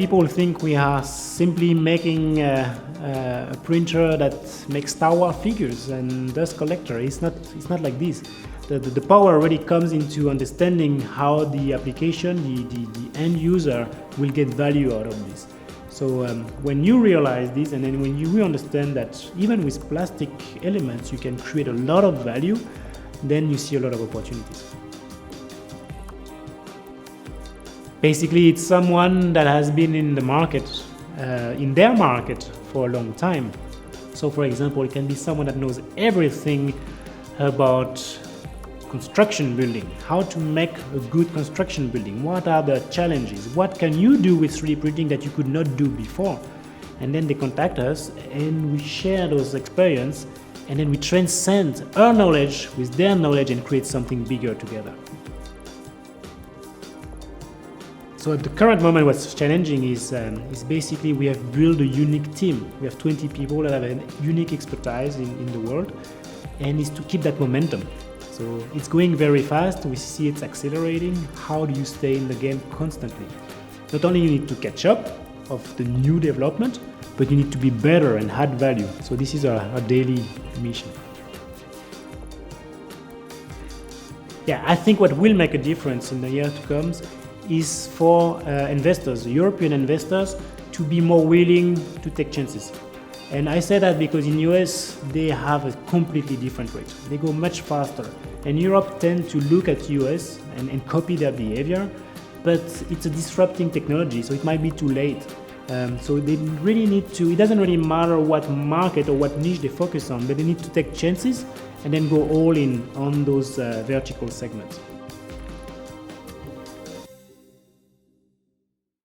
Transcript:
People think we are simply making a printer that makes Star Wars figures and dust collector. It's not like this. The power already comes into understanding how the application, the end user will get value out of this. So when you realize this, and then when you understand that even with plastic elements you can create a lot of value, then you see a lot of opportunities. Basically, it's someone that has been in the market, in their market for a long time. So for example, it can be someone that knows everything about construction building, how to make a good construction building, what are the challenges, what can you do with 3D printing that you could not do before. And then they contact us and we share those experiences, and then we transcend our knowledge with their knowledge and create something bigger together. So at the current moment, what's challenging is basically we have built a unique team. We have 20 people that have a unique expertise in the world, and it's to keep that momentum. So it's going very fast, we see it's accelerating. How do you stay in the game constantly? Not only you need to catch up of the new development, but you need to be better and add value. So this is our daily mission. Yeah, I think what will make a difference in the year to come is for investors, European investors, to be more willing to take chances. And I say that because in US, they have a completely different rate. They go much faster. And Europe tends to look at US and copy their behavior, but it's a disrupting technology, so it might be too late. So they really need to, it doesn't really matter what market or what niche they focus on, but they need to take chances and then go all in on those vertical segments.